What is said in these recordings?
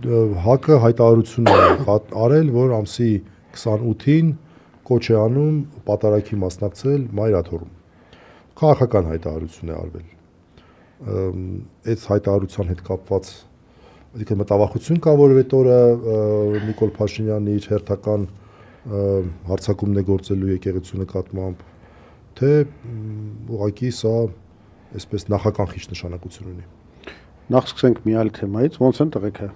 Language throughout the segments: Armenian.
ՀԱԿ-ը հայտարարություն է արել, որ ամսի 28-ին կոչ է անում պատարագի մասնակցել մայրաթոռում։ Քաղաքական հայտարարություն է արվել։ Այդ հայտարարության հետ կապված մտավախություն կա, որ այդ օրը Նիկոլ Փաշինյանը իր հերթական հարձակումն է գործելու եկեղեցու նկատմամբ, թե ուղղակի սա այսպես նախականխիչ նշանակություն ունի։ Նախ սկսենք մի այլ թեմայից, ո՞նց են տղեկը։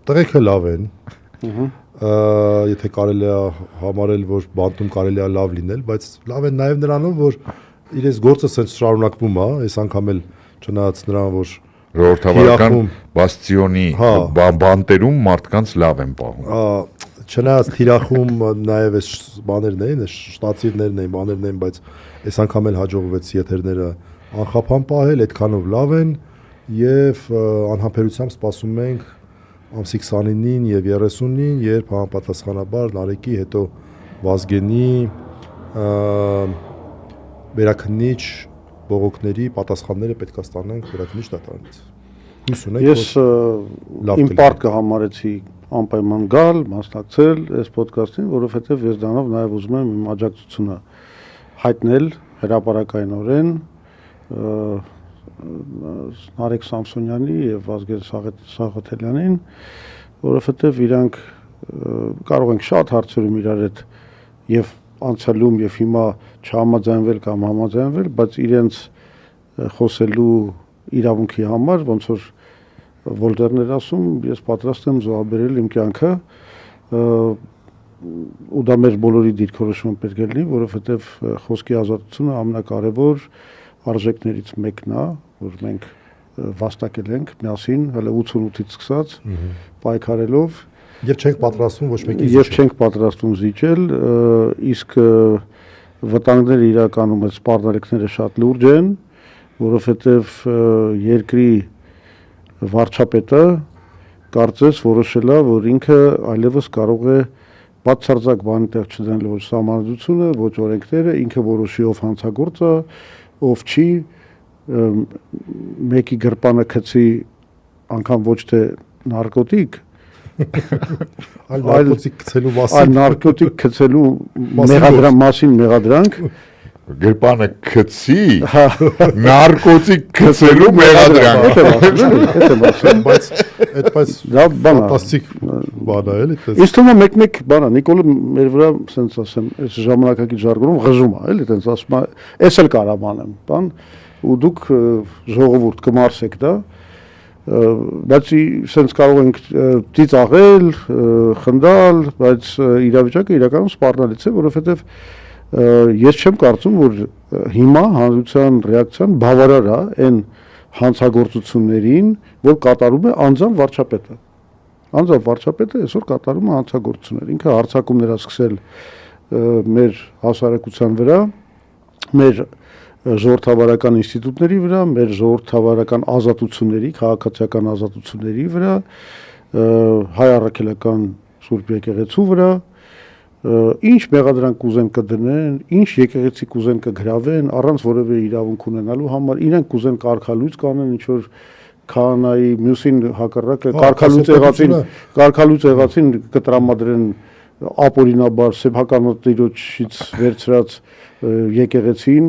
Տղեկը լավ են։ Եթե կարելի է համարել, որ բանտում կարելի է լավ լինել, բայց լավ են նաև նրանով, որ իրենց գործը սենց շարունակվում է, այս անգամ էլ չնայած նրան, որ ժողովրդավարական բաստիոնի բանտերում մարդկանց լավ են պահում։ Չնայած թիրախում նաև այս բաներն էին, այս շտացիրներն էին, բաներն էին, բայց այս անգամ էլ հաջողվեց եթերները անխափան պահել, այդքանով լավ են եւ անհամբերությամբ սպասում ենք ամսի 29-ին եւ 30-ին, երբ համապատասխանաբար Նարեկի, հետո Վազգենի վերաքննիչ բողոքների պատասխանները պետք է ստանանք վերաքննիչ դատարանից։ Ես իմ պարտքը համարեցի անպայման գալ, մասնակցել այս ոդկասթին, որովհետև ես դրանով նաև ուզում եմ իմ աջակցությունը հայտնել հրապարակայնորեն Նարեկ Սամսոնյանի եւ Վազգեն Սաղաթելյանին, որովհետև իրանք կարող ենք շատ հարցերում իրար հետ եւ անցյալում եւ հիմա չհամաձայնվել կամ համաձայնվել, բայց իրենց խոսելու իրավունքի համար ոնց որ Վոլտերն էր ասում, ես պատրաստ եմ զոհաբերել իմ կյանքը, ու դա մեր բոլորի դիրքորոշումը պետք է լինի, որովհետև խոսքի ազատությունը ամենակարևոր արժեքներից մեկն է, որ մենք վաստակել ենք միասին, հələ 88-ից սկսած, պայքարելով եւ չենք պատրաստվում ոչ մեկի եւ չենք պատրաստվում զիջել, իսկ վտանգները իրականում այդ սպառնալիքները շատ լուրջ են, որովհետև երկրի վարչապետը կարծես որոշել է, որ ինքը այլևս կարող է բացարձակ բանի տեղ չդնել ոչ սահմանադրությունը, ոչ օրենքները, ինքը որոշի ով հանցագործ է, ով չի, մեկի գրպանը գցի անգամ ոչ թե նարկոտիկ, այլ նարկոտիկ գցելու մասին, այլ նարկոտիկ գցելու մասին մեղադրանք, գրպանը գցի նարկոտիկ գցելու մեղադրանք, բայց դա ֆանտաստիկ բան է, էլի։ Իսկ թվում է մեկ բան է, Նիկոլը մեր վրա, ասենց ասեմ, այս ժամանակակից ժարգոնում ղժում է, էլի, այտենց ասում է, էս էլ կարամ անեմ, բան, ու դուք ժողովուրդ կմարսեք դա, բայց սենց կարող ենք ծիծաղել, խնդալ, բայց իրավիճակը իրականում սպառնալից է, որովհետև ես չեմ կարծում, որ հիմա հանրության ռեակցիան բավարար է այն հանցագործություններին, որ կատարում է անձամբ վարչապետը։ Անձամբ վարչապետը այսօր կատարում է հանցագործություններ։ Ինքը հարձակումներ է սկսել մեր հասարակության վրա, մեր ժողովրդավարական ինստիտուտների վրա, մեր ժողովրդավարական ազատությունների, քաղաքացիական ազատությունների վրա, հայ առաքելական Սուրբ եկեղեցու վրա, ինչ մեղադրանք կուզեն կդնեն, ինչ եկեղեցի կուզեն կգրավեն, առանց որևէ իրավունք ունենալու համար, իրենք կուզեն կարգալույծ կանեն, ինչ որ քահանայի մյուսին հակառակը կարգալույծ եղածին կտրամադրեն ապօրինաբար սեփականատիրոջից վերցրած եկեղեցին,